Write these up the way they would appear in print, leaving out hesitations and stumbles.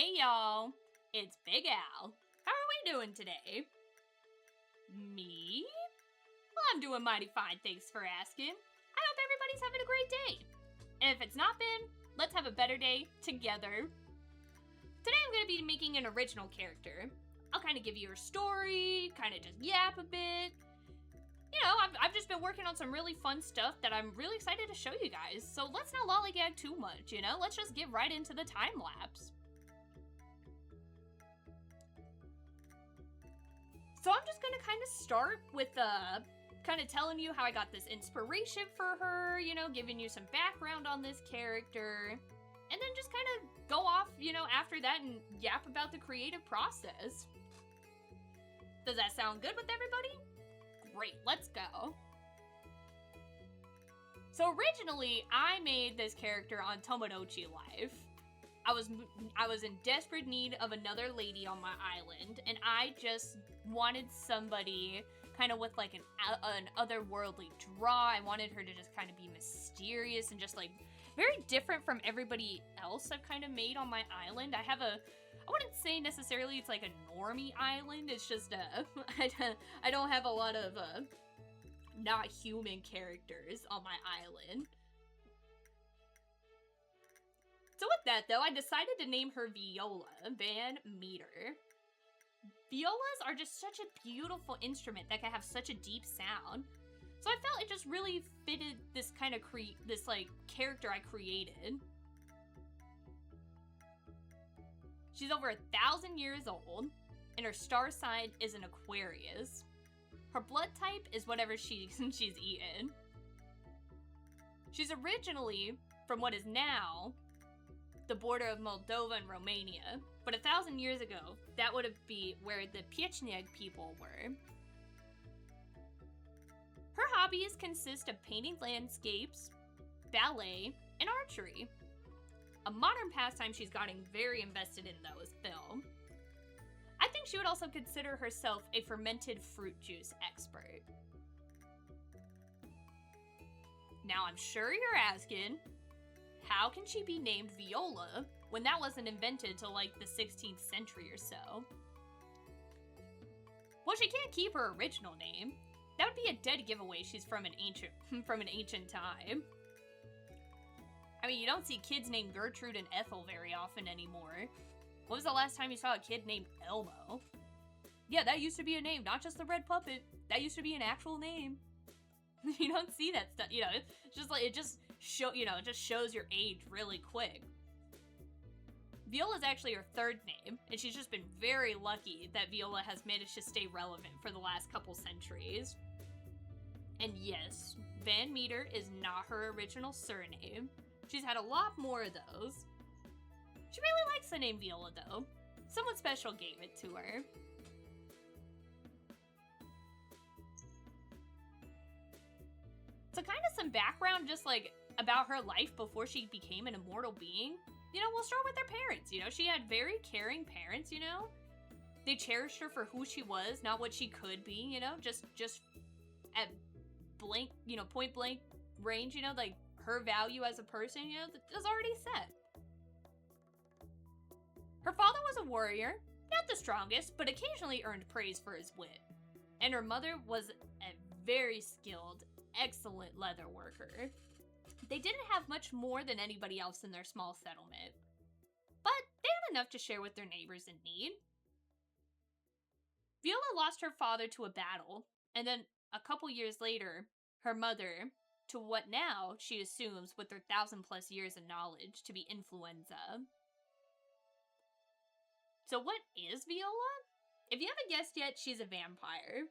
Hey y'all, it's Big Al. How are we doing today? Me? Well, I'm doing mighty fine, thanks for asking. I hope everybody's having a great day. And if it's not been, let's have a better day together. Today I'm going to be making an original character. I'll kind of give you her story, kind of just yap a bit. You know, I've just been working on some really fun stuff that I'm really excited to show you guys. So let's not lollygag too much, you know? Let's just get right into the time lapse. So I'm just going to kind of start with kind of telling you how I got this inspiration for her, you know, giving you some background on this character, and then just kind of go off, you know, after that and yap about the creative process. Does that sound good with everybody? Great, let's go. So originally, I made this character on Tomodachi Life. I was in desperate need of another lady on my island, and I just wanted somebody kind of with like an otherworldly draw. I wanted her to just kind of be mysterious and just like very different from everybody else I've kind of made on my island. I wouldn't say necessarily it's like a normie island. It's just I don't have a lot of not human characters on my island. So with that though, I decided to name her Viola Van Meter. Violas are just such a beautiful instrument that can have such a deep sound. So I felt it just really fitted this kind of this like character I created. She's over 1,000 years old, and her star sign is an Aquarius. Her blood type is whatever she's eaten. She's originally from what is now the border of Moldova and Romania, but 1,000 years ago, that would be where the Piechnieg people were. Her hobbies consist of painting landscapes, ballet, and archery. A modern pastime she's gotten very invested in, though, is film. I think she would also consider herself a fermented fruit juice expert. Now, I'm sure you're asking, how can she be named Viola when that wasn't invented till like the 16th century or so? Well, she can't keep her original name. That would be a dead giveaway she's from an ancient time. I mean, you don't see kids named Gertrude and Ethel very often anymore. When was the last time you saw a kid named Elmo? Yeah, that used to be a name, not just the red puppet. That used to be an actual name. You don't see that stuff, you know, it's just like, it just shows your age really quick. Viola's actually her third name, and she's just been very lucky that Viola has managed to stay relevant for the last couple centuries. And yes, Van Meter is not her original surname. She's had a lot more of those. She really likes the name Viola, though. Someone special gave it to her. So kind of some background just like about her life before she became an immortal being. You know, we'll start with her parents. You know, she had very caring parents, you know. They cherished her for who she was, not what she could be, you know, just at blank, you know, point blank range, you know, like her value as a person, you know, is already set. Her father was a warrior, not the strongest, but occasionally earned praise for his wit. And her mother was a very skilled, excellent leather worker. They didn't have much more than anybody else in their small settlement, but they had enough to share with their neighbors in need. Viola lost her father to a battle, and then a couple years later, her mother, to what now she assumes with her 1,000+ years of knowledge to be influenza. So what is Viola? If you haven't guessed yet, she's a vampire.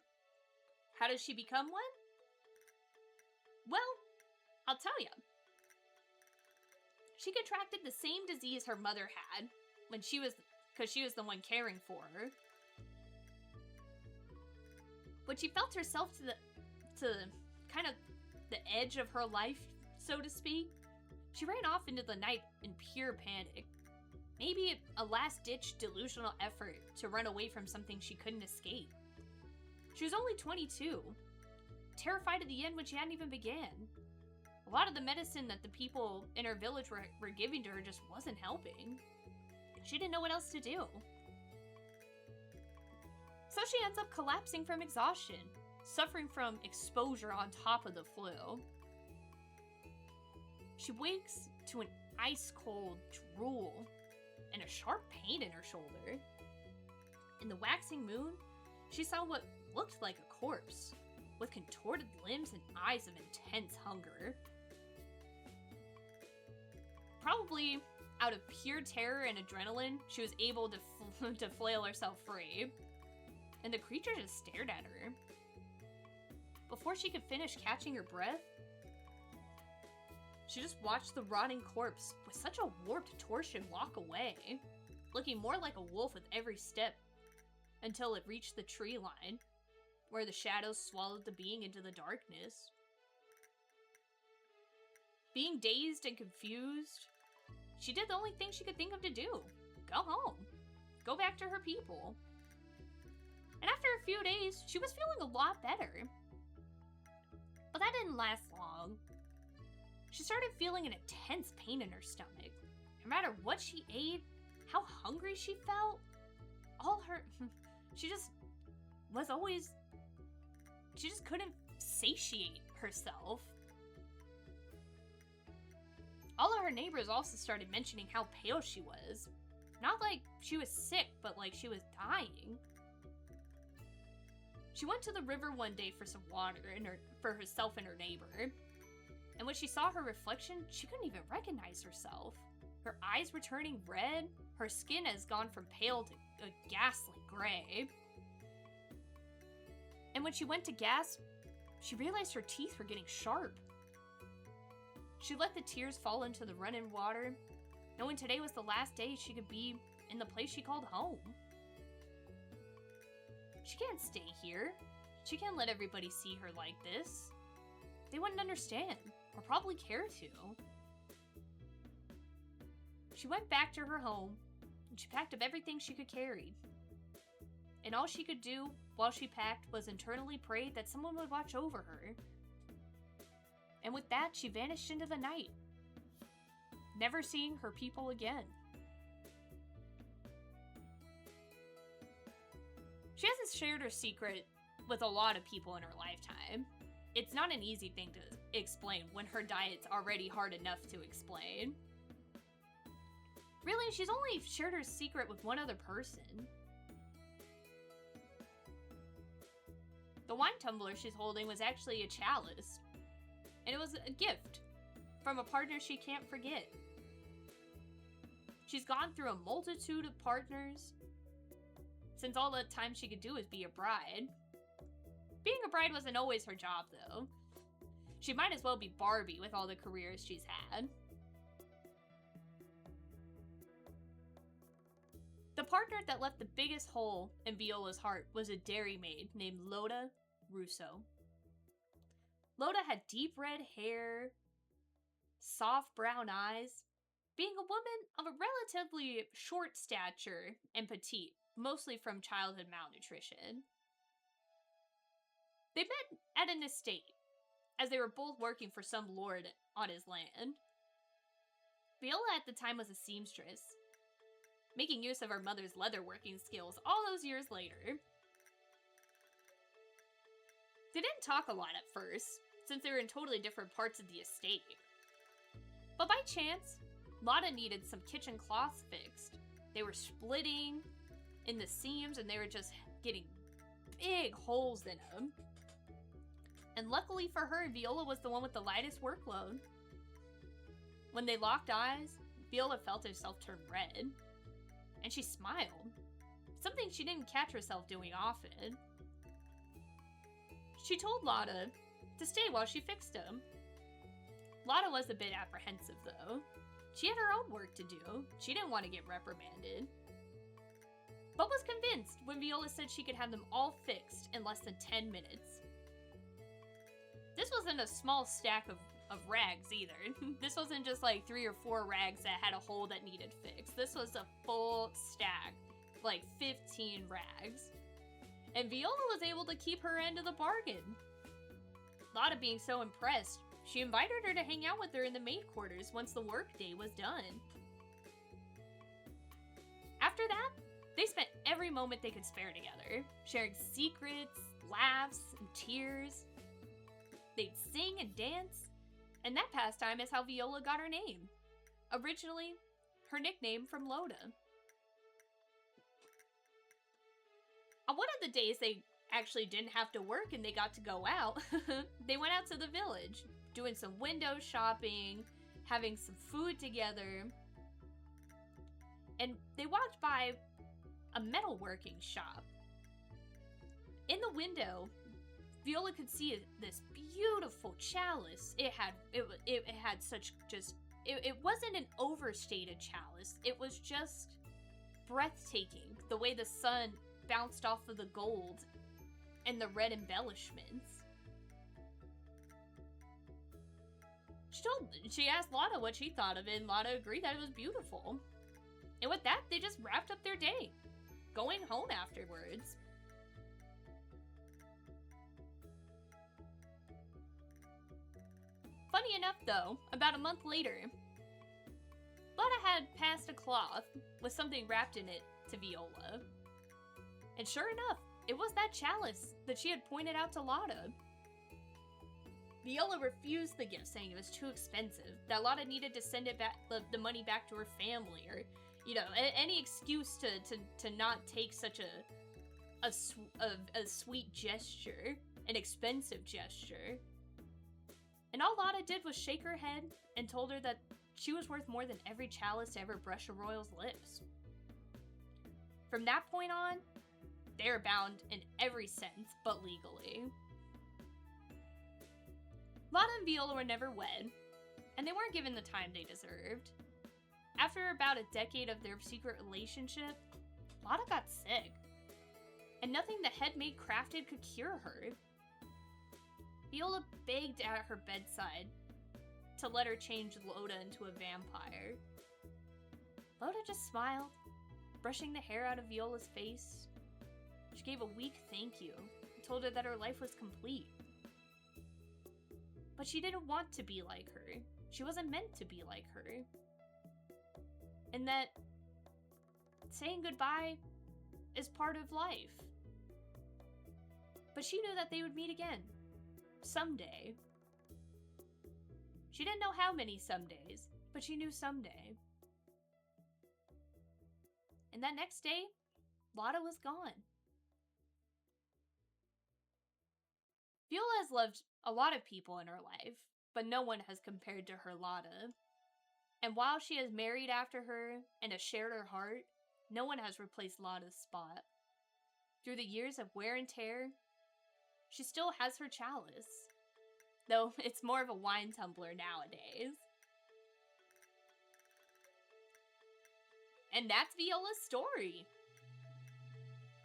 How does she become one? Well, I'll tell you. She contracted the same disease her mother had because she was the one caring for her. When she felt herself to kind of the edge of her life, so to speak, she ran off into the night in pure panic. Maybe a last-ditch delusional effort to run away from something she couldn't escape. She was only 22, terrified of the end when she hadn't even began. A lot of the medicine that the people in her village were giving to her just wasn't helping. She didn't know what else to do. So she ends up collapsing from exhaustion, suffering from exposure on top of the flu. She wakes to an ice-cold drool and a sharp pain in her shoulder. In the waxing moon, she saw what looked like a corpse, with contorted limbs and eyes of intense hunger. Probably out of pure terror and adrenaline, she was able to flail herself free, and the creature just stared at her. Before she could finish catching her breath, she just watched the rotting corpse with such a warped torsion walk away, looking more like a wolf with every step, until it reached the tree line, where the shadows swallowed the being into the darkness. Being dazed and confused, she did the only thing she could think of to do. Go home. Go back to her people. And after a few days, she was feeling a lot better. But that didn't last long. She started feeling an intense pain in her stomach. No matter what she ate, how hungry she felt, she just couldn't satiate herself. All of her neighbors also started mentioning how pale she was. Not like she was sick, but like she was dying. She went to the river one day for some water for herself and her neighbor. And when she saw her reflection, she couldn't even recognize herself. Her eyes were turning red, her skin has gone from pale to a ghastly gray. And when she went to gasp, she realized her teeth were getting sharp. She let the tears fall into the running water, knowing today was the last day she could be in the place she called home. She can't stay here. She can't let everybody see her like this. They wouldn't understand, or probably care to. She went back to her home, and she packed up everything she could carry. And all she could do while she packed was internally pray that someone would watch over her. And with that, she vanished into the night, never seeing her people again. She hasn't shared her secret with a lot of people in her lifetime. It's not an easy thing to explain when her diet's already hard enough to explain. Really, she's only shared her secret with one other person. The wine tumbler she's holding was actually a chalice, and it was a gift from a partner she can't forget. She's gone through a multitude of partners, since all the time she could do is be a bride. Being a bride wasn't always her job, though. She might as well be Barbie with all the careers she's had. The partner that left the biggest hole in Viola's heart was a dairymaid named Loda Russo. Loda had deep red hair, soft brown eyes, being a woman of a relatively short stature and petite, mostly from childhood malnutrition. They met at an estate, as they were both working for some lord on his land. Viola at the time was a seamstress, making use of her mother's leatherworking skills all those years later. They didn't talk a lot at first, since they were in totally different parts of the estate. But by chance, Lotta needed some kitchen cloths fixed. They were splitting in the seams and they were just getting big holes in them. And luckily for her, Viola was the one with the lightest workload. When they locked eyes, Viola felt herself turn red. And she smiled, something she didn't catch herself doing often. She told Lotta to stay while she fixed him. Lotta was a bit apprehensive, though. She had her own work to do. She didn't want to get reprimanded. But was convinced when Viola said she could have them all fixed in less than 10 minutes. This wasn't a small stack of rags either. This wasn't just like 3 or 4 rags that had a hole that needed fixed. This was a full stack, like 15 rags. And Viola was able to keep her end of the bargain. Lotta being so impressed, she invited her to hang out with her in the maid quarters once the workday was done. every moment they could spare together, sharing secrets, laughs, and tears. They'd sing and dance, and that pastime is how Viola got her name. Originally, her nickname from Loda. On one of the days they actually didn't have to work and they got to go out, they went out to the village, doing some window shopping, having some food together, and they walked by a metalworking shop. In the window, Viola could see this beautiful chalice. It had such just, it wasn't an overstated chalice. It was just breathtaking, the way the sun bounced off of the gold and the red embellishments. She asked Lotta what she thought of it, and Lotta agreed that it was beautiful. And with that, they just wrapped up their day, going home afterwards. Funny enough, though, about a month later, Lotta had passed a cloth with something wrapped in it to Viola. And sure enough, it was that chalice that she had pointed out to Lotta. Viola refused the gift, saying it was too expensive, that Lotta needed to send it back, the money back to her family, or, you know, any excuse to not take such a sweet gesture, an expensive gesture. And all Lotta did was shake her head and told her that she was worth more than every chalice to ever brush a royal's lips. From that point on, they were bound in every sense but legally. Lotta and Viola were never wed, and they weren't given the time they deserved. After about a decade of their secret relationship, Lotta got sick, and nothing the headmaid crafted could cure her. Viola begged at her bedside to let her change Loda into a vampire. Loda just smiled, brushing the hair out of Viola's face. She gave a weak thank you and told her that her life was complete. But she didn't want to be like her. She wasn't meant to be like her. And that saying goodbye is part of life. But she knew that they would meet again. Someday. She didn't know how many somedays, but she knew someday. And that next day, Lotta was gone. Viola has loved a lot of people in her life, but no one has compared to her Lotta. And while she has married after her and has shared her heart, no one has replaced Lotta's spot. Through the years of wear and tear, she still has her chalice, though it's more of a wine tumbler nowadays. And that's Viola's story.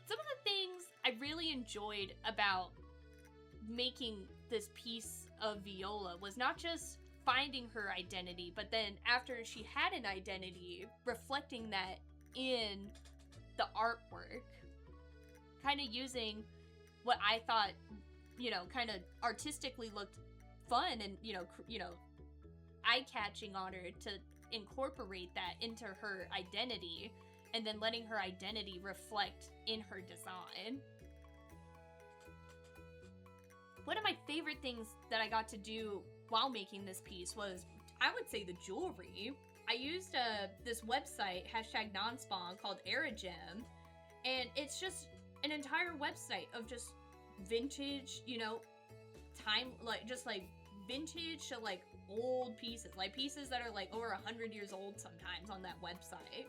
Some of the things I really enjoyed about making this piece of Viola was not just finding her identity, but then after she had an identity, reflecting that in the artwork. Kind of using what I thought, you know, kind of artistically looked fun and, you know, eye-catching on her to incorporate that into her identity, and then letting her identity reflect in her design. One of my favorite things that I got to do while making this piece was, I would say, the jewelry. I used this website, #nonspawn, called Eragem, and it's just an entire website of just vintage, you know, just vintage to old pieces, pieces that are over 100 years old sometimes on that website.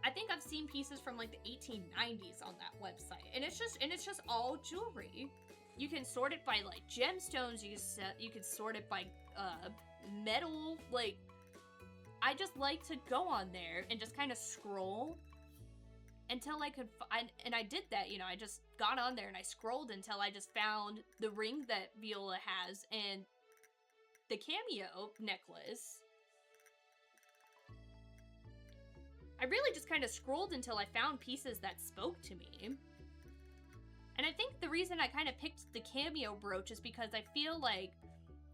I think I've seen pieces from the 1890s on that website, and it's just all jewelry. You can sort it by gemstones. You can sort it by metal. I just like to go on there and just kind of scroll until I could find, and I did that. You know, I just got on there and I scrolled until I just found the ring that Viola has and the cameo necklace. I really just kind of scrolled until I found pieces that spoke to me. And I think the reason I kind of picked the cameo brooch is because I feel like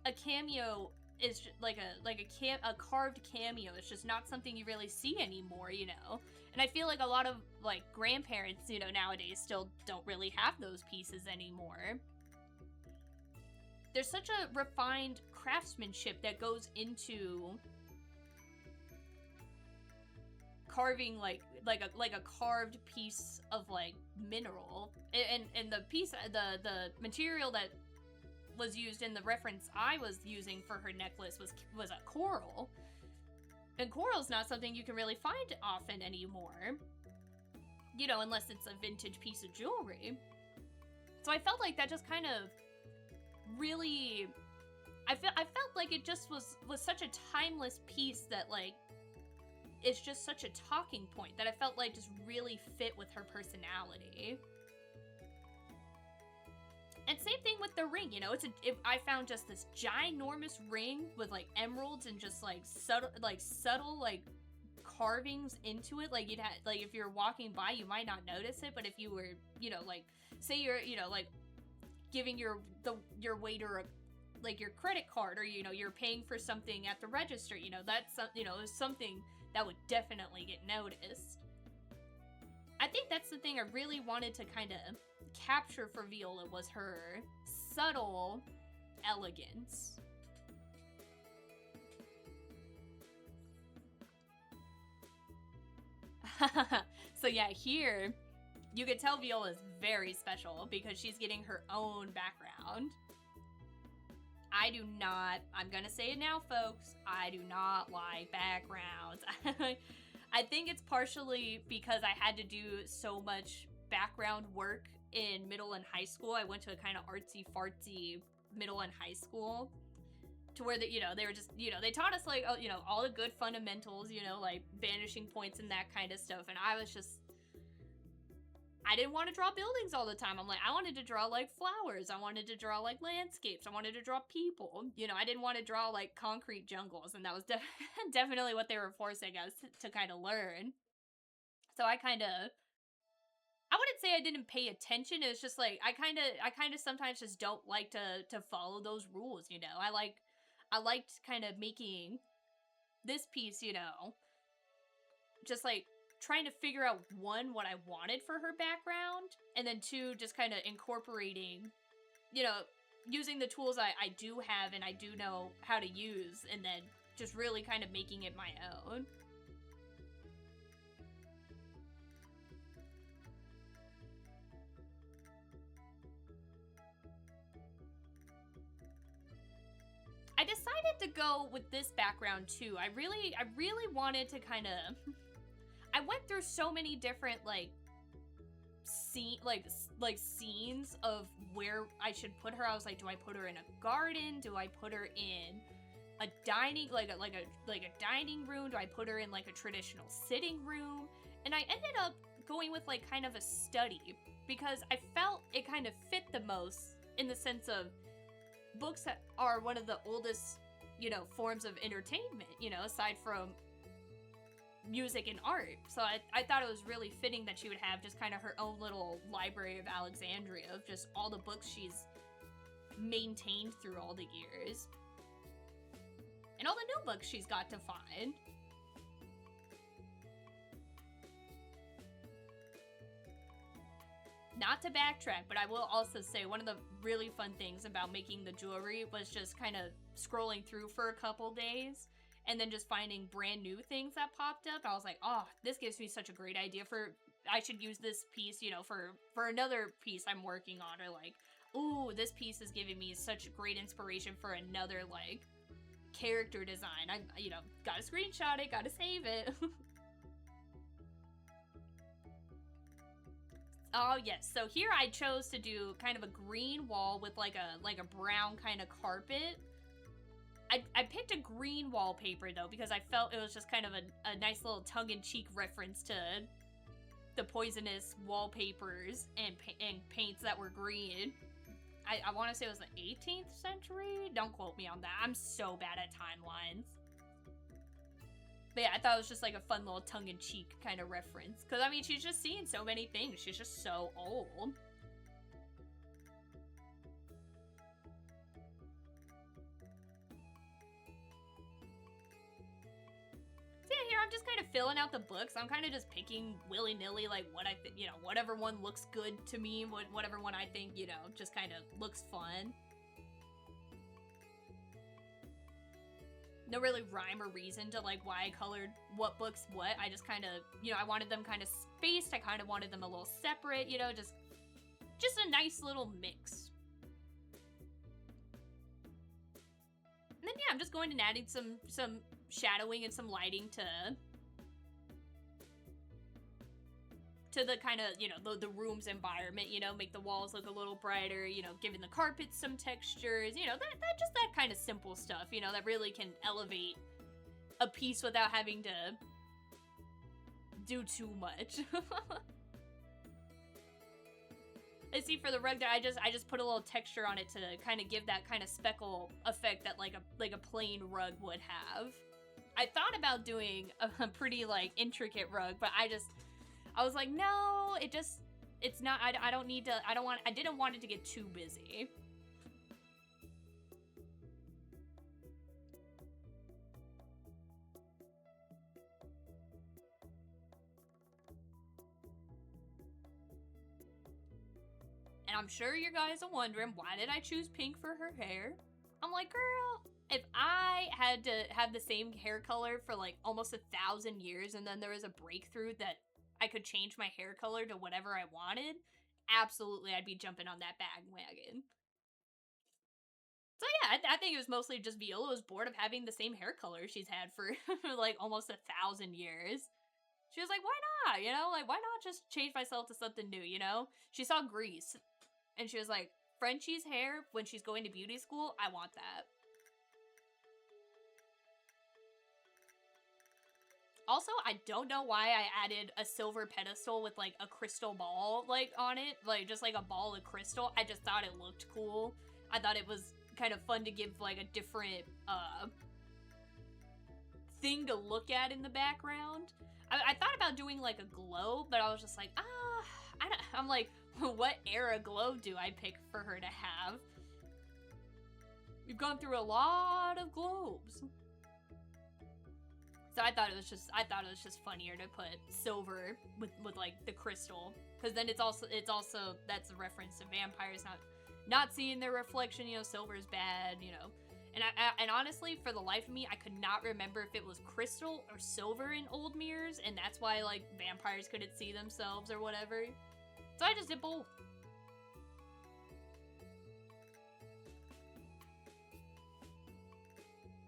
a cameo is like a carved cameo. It's just not something you really see anymore, you know. And I feel like a lot of like grandparents, you know, nowadays still don't really have those pieces anymore. There's such a refined craftsmanship that goes into carving like a carved piece of like mineral, and the piece, the material that was used in the reference I was using for her necklace was a coral, and coral's not something you can really find often anymore, you know, unless it's a vintage piece of jewelry. So I felt like that just kind of really, I felt like it just was such a timeless piece that like it's just such a talking point that I felt like just really fit with her personality. And same thing with the ring, you know, I found just this ginormous ring with like emeralds and just like subtle like carvings into it. Like you'd have, like if you're walking by, you might not notice it, but if you were, you know, like say you're, you know, like giving your waiter like your credit card, or you know, you're paying for something at the register, you know, that's, you know, is something that would definitely get noticed. I think that's the thing I really wanted to kind of capture for Viola, was her subtle elegance. So yeah, here you could tell Viola is very special because she's getting her own background. I do not, I'm gonna say it now, folks, I do not like backgrounds. I think it's partially because I had to do so much background work in middle and high school. I went to a kind of artsy-fartsy middle and high school, to where, you know, they were just, you know, they taught us, like, you know, all the good fundamentals, you know, like vanishing points and that kind of stuff, and I was just, I didn't want to draw buildings all the time. I'm like, I wanted to draw, like, flowers. I wanted to draw, like, landscapes. I wanted to draw people. You know, I didn't want to draw, like, concrete jungles, and that was definitely what they were forcing us to kind of learn. So I wouldn't say I didn't pay attention. It was just, like, I kind of sometimes just don't like to follow those rules, you know? I liked kind of making this piece, you know, just, like, trying to figure out, one, what I wanted for her background, and then two, just kind of incorporating, you know, using the tools I do have and I do know how to use, and then just really kind of making it my own. I decided to go with this background too. I really wanted to kind of, I went through so many different like scenes of where I should put her. I was like, do I put her in a garden? Do I put her in a dining, like a dining room? Do I put her in like a traditional sitting room? And I ended up going with like kind of a study, because I felt it kind of fit the most, in the sense of books that are one of the oldest, you know, forms of entertainment, you know, aside from music and art. So I thought it was really fitting that she would have just kind of her own little library of Alexandria, of just all the books she's maintained through all the years, and all the new books she's got to find. Not to backtrack, but I will also say one of the really fun things about making the jewelry was just kind of scrolling through for a couple days and then just finding brand new things that popped up. I was like, oh, this gives me such a great idea I should use this piece, you know, for another piece I'm working on. Or like, ooh, this piece is giving me such great inspiration for another, like, character design. I, you know, gotta screenshot it, gotta save it. Oh yes, so here I chose to do kind of a green wall with like a brown kind of carpet. I picked a green wallpaper though, because I felt it was just kind of a nice little tongue-in-cheek reference to the poisonous wallpapers and paints that were green. I want to say it was the 18th century? Don't quote me on that. I'm so bad at timelines. But yeah, I thought it was just like a fun little tongue-in-cheek kind of reference. Because, I mean, she's just seen so many things. She's just so old. filling out the books, I'm kind of just picking willy-nilly, like, what I think, you know, whatever one looks good to me, whatever one I think, you know, just kind of looks fun. No really rhyme or reason to, like, why I colored what books what. I just kind of, you know, I wanted them kind of spaced. I kind of wanted them a little separate, you know, just a nice little mix. And then, yeah, I'm just going and adding some shadowing and some lighting to the kind of, you know, the room's environment, you know, make the walls look a little brighter, you know, giving the carpets some textures, you know, that kind of simple stuff, you know, that really can elevate a piece without having to do too much. I see for the rug there, I just put a little texture on it to kind of give that kind of speckle effect that like a plain rug would have. I thought about doing a pretty like intricate rug, but I was like, no, it's not, I didn't want it to get too busy. And I'm sure you guys are wondering, why did I choose pink for her hair? I'm like, girl, if I had to have the same hair color for like almost 1,000 years and then there was a breakthrough that I could change my hair color to whatever I wanted, absolutely I'd be jumping on that bandwagon. So yeah, I think it was mostly just Viola was bored of having the same hair color she's had for like almost 1,000 years. She was like, why not? You know, like, why not just change myself to something new, you know? She saw Grease, and she was like, Frenchie's hair when she's going to beauty school, I want that. Also, I don't know why I added a silver pedestal with, like, a crystal ball, like, on it. Like, just, like, a ball of crystal. I just thought it looked cool. I thought it was kind of fun to give, like, a different, thing to look at in the background. I thought about doing, like, a globe, but I was just like, I'm like, what era globe do I pick for her to have? We've gone through a lot of globes. So I thought it was just funnier to put silver with like the crystal, because then it's also that's a reference to vampires not seeing their reflection. You know, silver is bad. You know, and honestly, for the life of me, I could not remember if it was crystal or silver in old mirrors, and that's why like vampires couldn't see themselves or whatever. So I just did both.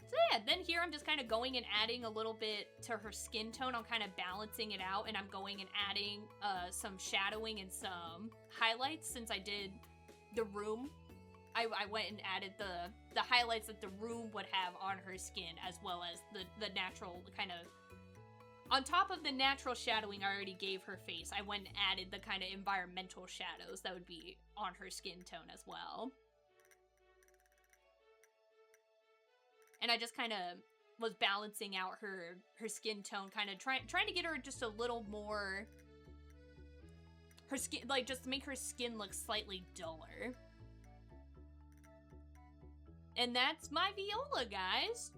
So yeah, then here I'm just kind of going and adding a little bit to her skin tone. I'm kind of balancing it out, and I'm going and adding some shadowing and some highlights. Since I did the room, I went and added the highlights that the room would have on her skin, as well as the natural kind of, on top of the natural shadowing I already gave her face, I went and added the kind of environmental shadows that would be on her skin tone as well. And I just kind of was balancing out her skin tone, kind of trying to get her just a little more, her skin, like, just to make her skin look slightly duller. And that's my Viola, guys.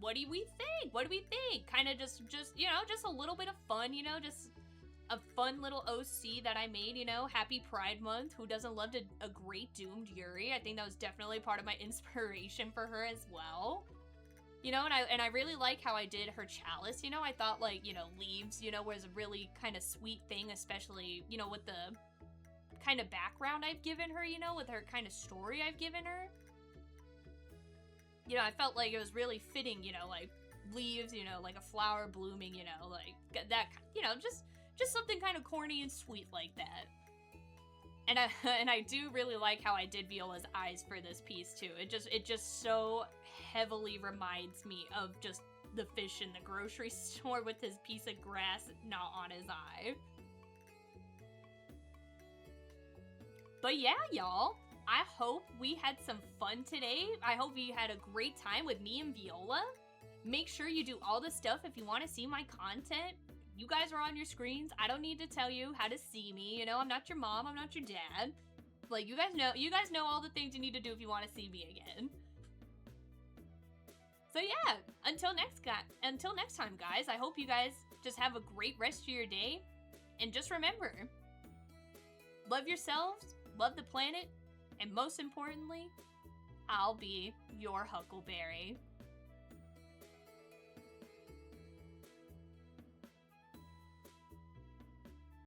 What do we think? What do we think? Kind of just, you know, just a little bit of fun, you know, just a fun little OC that I made, you know, happy Pride Month. Who doesn't love a great doomed Yuri? I think that was definitely part of my inspiration for her as well. You know, and I really like how I did her chalice, you know. I thought, like, you know, leaves, you know, was a really kind of sweet thing, especially, you know, with the kind of background I've given her, you know, with her kind of story I've given her. You know, I felt like it was really fitting, you know, like leaves, you know, like a flower blooming, you know, like that, you know, just something kind of corny and sweet like that. And I do really like how I did Viola's eyes for this piece too. It just so heavily reminds me of just the fish in the grocery store with his piece of grass not on his eye. But yeah, y'all, I hope we had some fun today. I hope you had a great time with me and Viola. Make sure you do all the stuff if you want to see my content. You guys are on your screens. I don't need to tell you how to see me. You know, I'm not your mom. I'm not your dad. Like, you guys know all the things you need to do if you want to see me again. So yeah, until next time, guys, I hope you guys Just have a great rest of your day. And just remember, love yourselves, love the planet, and most importantly, I'll be your Huckleberry.